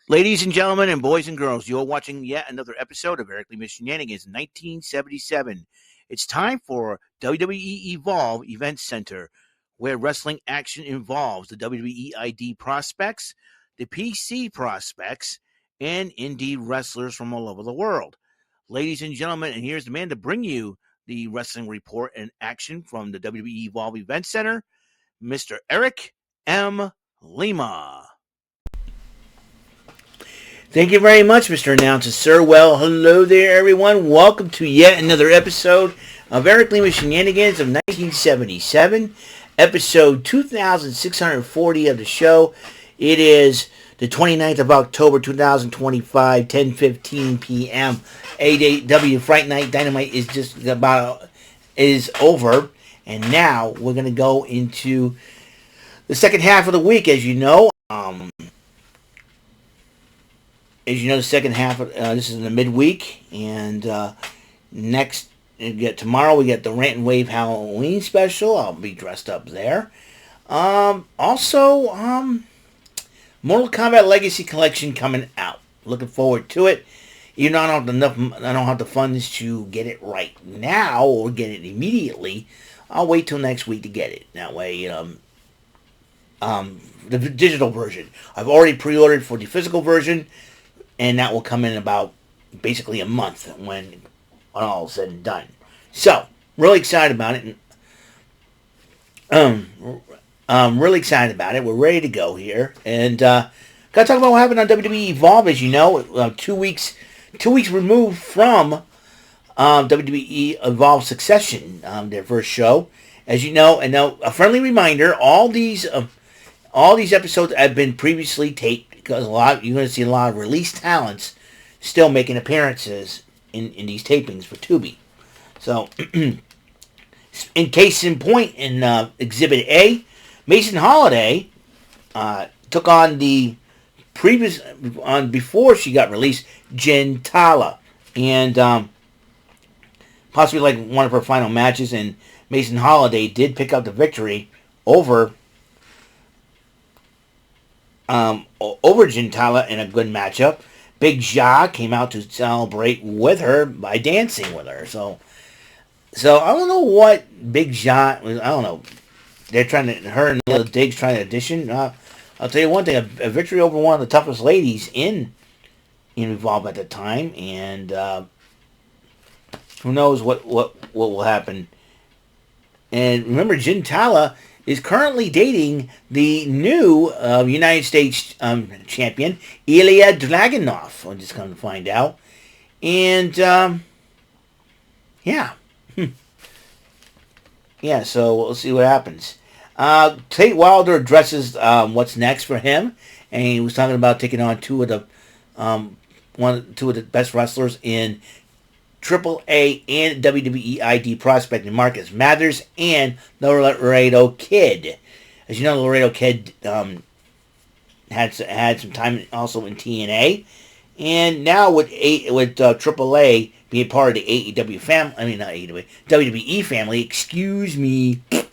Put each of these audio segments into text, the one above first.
Ladies and gentlemen, and boys and girls, you're watching yet another episode of Eric Lima Shenanigans 1977. It's time for WWE Evolve Event Center, where wrestling action involves the WWE ID prospects, the PC prospects, and indie wrestlers from all over the world. Ladies and gentlemen, and here's the man to bring you the wrestling report and action from the WWE Evolve Event Center, Mr. Eric M. Lima. Thank you very much, Mr. Announcer, sir. Well, hello there, everyone. Welcome to yet another episode of Eric Lima Shenanigans of 1977, episode 2640 of the show. It is the 29th of October, 2025, 10:15 p.m. AW Fright Night Dynamite is over, and now we're going to go into the second half of the week, as you know. The second half of this is in the midweek, and tomorrow we get the Rant and Wave Halloween special. I'll be dressed up there. Also, Mortal Kombat Legacy Collection coming out. Looking forward to it. Even though I don't have the funds to get it right now or get it immediately, I'll wait till next week to get it. That way, the digital version. I've already pre-ordered for the physical version. And that will come in about basically a month when all is said and done. So, really excited about it. Really excited about it. We're ready to go here. And got to talk about what happened on WWE Evolve, as you know. 2 weeks removed from WWE Evolve Succession, their first show. As you know, and now a friendly reminder, all these episodes have been previously taped. Because you're going to see a lot of released talents still making appearances in these tapings for Tubi. So, in case in point, in Exhibit A, Mason Holiday took on before she got released, Jen Tala. And possibly like one of her final matches, and Mason Holiday did pick up the victory over Gintala in a good matchup. Big Ja came out to celebrate with her by dancing with her. So I don't know what Big Ja was. I don't know. They're trying to, her and the other Diggs trying to audition. I'll tell you one thing: a victory over one of the toughest ladies in Evolve at the time, and who knows what will happen. And remember, Gintala is currently dating the new United States champion, Ilya Dragunov. I'm just going to find out. And, yeah. Yeah, so we'll see what happens. Tate Wilder addresses what's next for him. And he was talking about taking on two of the best wrestlers in AAA and WWE ID prospect in Marcus Mathers and the Laredo Kid. As you know, the Laredo Kid had some time also in TNA, and now with AAA being part of the AEW family, I mean not AEW, WWE family. Excuse me. With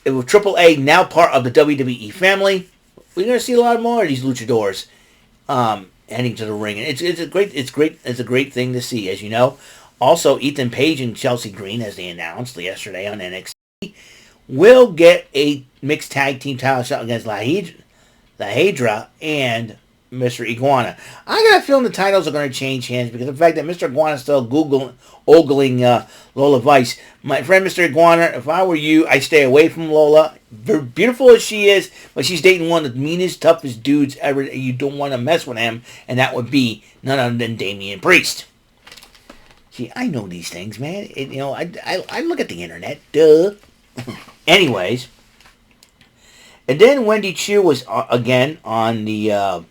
AAA now part of the WWE family, we're gonna see a lot more of these luchadors. Heading to the ring, and it's a great thing to see, as you know. Also, Ethan Page and Chelsea Green, as they announced yesterday on NXT, will get a mixed tag team title shot against La Hydra and Mr. Iguana. I got a feeling the titles are going to change hands because of the fact that Mr. Iguana is still ogling Lola Vice. My friend Mr. Iguana, if I were you, I'd stay away from Lola. Very beautiful as she is, but she's dating one of the meanest, toughest dudes ever. You don't want to mess with him, and that would be none other than Damian Priest. See, I know these things, man. I look at the internet. Duh. Anyways, and then Wendy Chu was again on the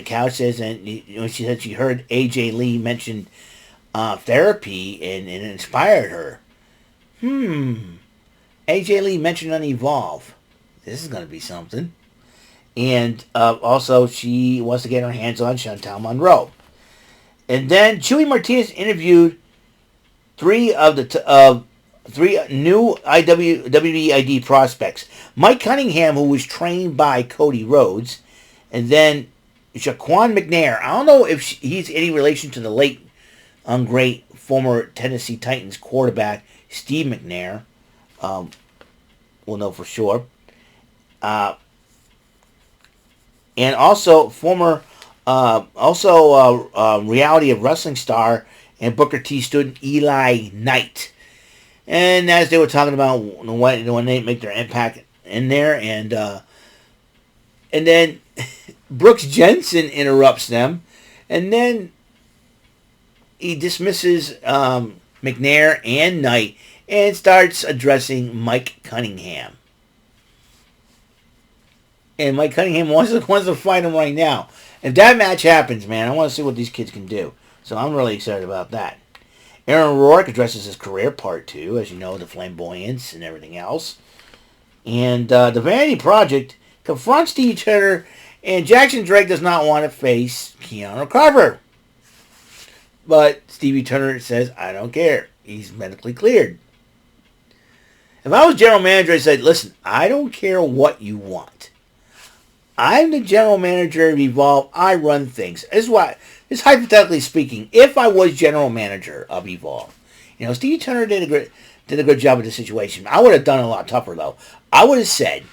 couch, and she said she heard AJ Lee mention therapy and it inspired her. AJ Lee mentioned on Evolve. This is going to be something. And also, she wants to get her hands on Chantal Monroe. And then Chewy Martinez interviewed three of three new WWEID prospects. Mike Cunningham, who was trained by Cody Rhodes, and then Jaquan McNair. I don't know if he's any relation to the late, great former Tennessee Titans quarterback Steve McNair. We'll know for sure. And also former, reality of wrestling star and Booker T student Eli Knight. And as they were talking about when they make their impact in there, and then Brooks Jensen interrupts them, and then he dismisses McNair and Knight and starts addressing Mike Cunningham. And Mike Cunningham wants to fight him right now. If that match happens, man, I want to see what these kids can do. So I'm really excited about that. Aaron Rourke addresses his career, part 2, as you know, the flamboyance and everything else. And the Vanity Project confronts each other, and Jackson Drake does not want to face Keanu Carver. But Stevie Turner says, I don't care. He's medically cleared. If I was general manager, I said, listen, I don't care what you want. I'm the general manager of Evolve. I run things. This is why, just hypothetically speaking, if I was general manager of Evolve, Stevie Turner did a good job of the situation. I would have done it a lot tougher, though. I would have said,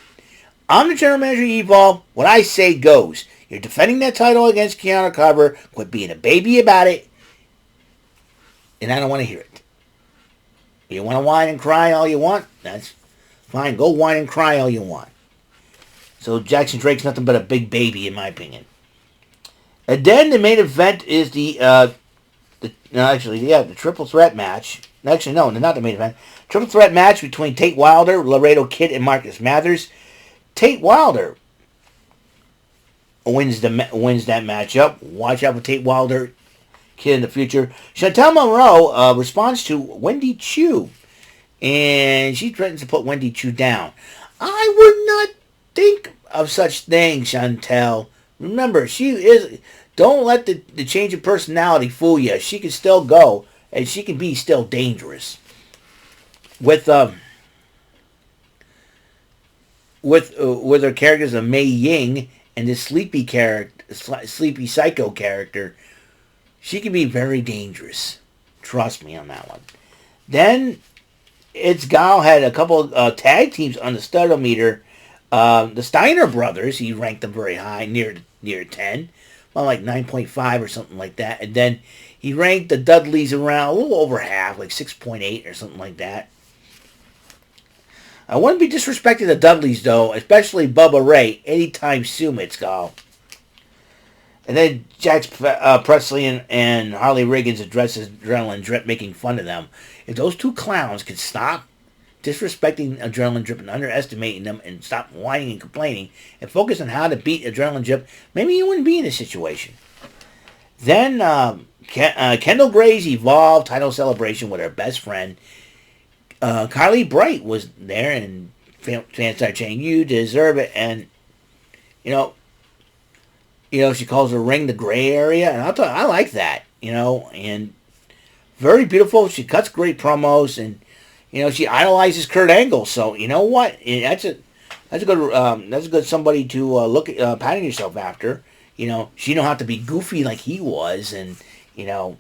I'm the general manager of Evolve. What I say goes. You're defending that title against Keanu Carver. Quit being a baby about it. And I don't want to hear it. You want to whine and cry all you want? That's fine. Go whine and cry all you want. So Jackson Drake's nothing but a big baby, in my opinion. And then the main event is the triple threat match. Actually, no, not the main event. Triple threat match between Tate Wilder, Laredo Kid, and Marcus Mathers. Tate Wilder wins that matchup. Watch out for Tate Wilder, Kid, in the future. Chantel Monroe responds to Wendy Chu, and she threatens to put Wendy Chu down. I would not think of such things, Chantel. Remember, she is. Don't let the change of personality fool you. She can still go, and she can be still dangerous. With her characters of Mei Ying and this sleepy psycho character, she can be very dangerous. Trust me on that one. Then it's Gal had a couple tag teams on the Studometer. The Steiner brothers, he ranked them very high, near 10. Well, like 9.5 or something like that. And then he ranked the Dudleys around a little over half, like 6.8 or something like that. I wouldn't be disrespecting the Dudleys, though, especially Bubba Ray, anytime soon, it's Gal. And then Jax Presley and Harley Riggins addresses Adrenaline Drip, making fun of them. If those two clowns could stop disrespecting Adrenaline Drip and underestimating them and stop whining and complaining and focus on how to beat Adrenaline Drip, maybe you wouldn't be in this situation. Then Kendal Gray's Evolve title celebration with her best friend. Kylie Bright was there, and fans started saying, you deserve it. And, she calls her ring the gray area, and I like that, and very beautiful. She cuts great promos, and she idolizes Kurt Angle. So you know what? That's a good somebody to look at, patting yourself after. She don't have to be goofy like he was, and and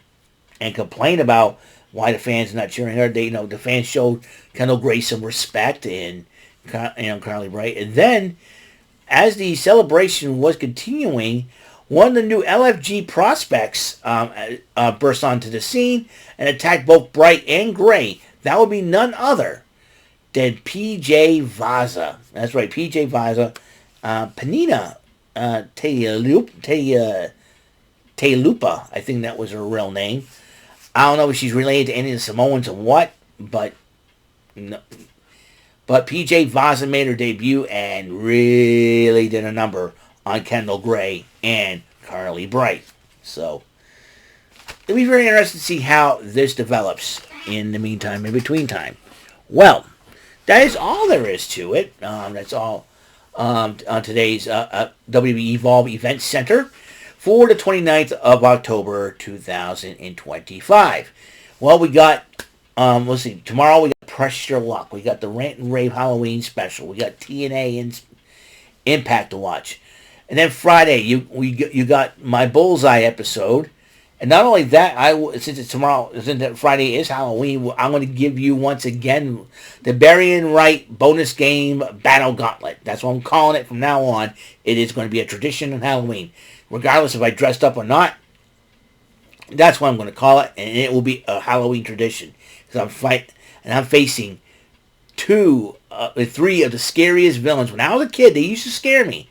complain about why the fans are not cheering her. They, the fans showed Kendall Gray some respect, and Carly Bright. And then, as the celebration was continuing, one of the new LFG prospects burst onto the scene and attacked both Bright and Gray. That would be none other than PJ Vaza. That's right, PJ Vaza. Panina Telupa, I think that was her real name. I don't know if she's related to any of the Samoans or what, but no. But PJ Vaza made her debut and really did a number on Kendall Gray and Carly Bright. So it'll be very interesting to see how this develops in the meantime, in between time. Well, that is all there is to it. That's all on today's WWE Evolve Event Center for the 29th of October 2025. Well, we got, let's see, tomorrow we got Press Your Luck. We got the Rant and Rave Halloween special. We got TNA and Impact to watch. And then Friday, you got my Bullseye episode. And not only that, since Friday is Halloween, I'm going to give you once again the Barry and Wright bonus game Battle Gauntlet. That's what I'm calling it from now on. It is going to be a tradition on Halloween. Regardless if I dressed up or not, that's what I'm going to call it. And it will be a Halloween tradition. Because I'm facing three of the scariest villains. When I was a kid, they used to scare me.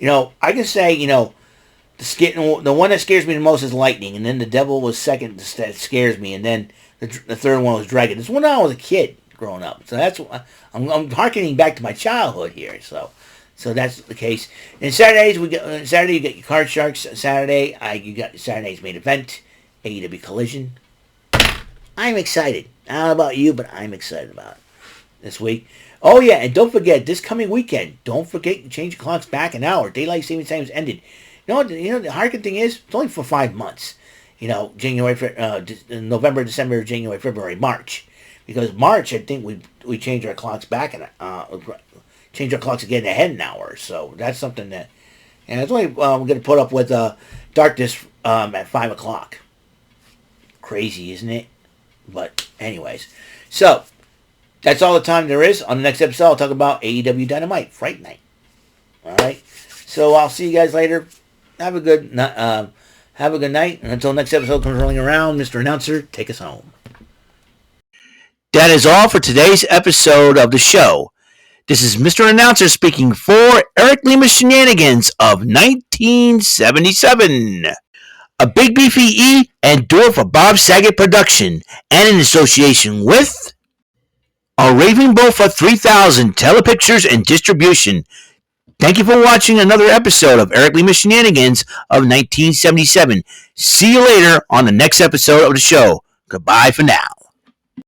I can say, the one that scares me the most is Lightning, and then the Devil was second that scares me, and then the third one was Dragon. It's when I was a kid growing up, so that's I'm harkening back to my childhood here. So that's the case. And Saturday you get your Card Sharks. You got Saturday's main event, AEW Collision. I'm excited. I don't know about you, but I'm excited about it this week. Oh yeah, and don't forget this coming weekend. Don't forget to change your clocks back an hour. Daylight savings time has ended. The hard thing is, it's only for 5 months. November, December, January, February, March. Because March, I think we changed our clocks back and change our clocks again ahead an hour. So that's something that, and it's only we're going to put up with darkness at 5 o'clock. Crazy, isn't it? But anyways, so that's all the time there is. On the next episode, I'll talk about AEW Dynamite Fright Night. All right. So I'll see you guys later. Have a good night. And until next episode comes rolling around, Mr. Announcer, take us home. That is all for today's episode of the show. This is Mr. Announcer speaking for Eric Lima Shenanigans of 1977. A Big Beefy E and do it for Bob Saget production, and in association with a Raving Bull for 3000 Telepictures and Distribution. Thank you for watching another episode of Eric Lima Shenanigans of 1977. See you later on the next episode of the show. Goodbye for now.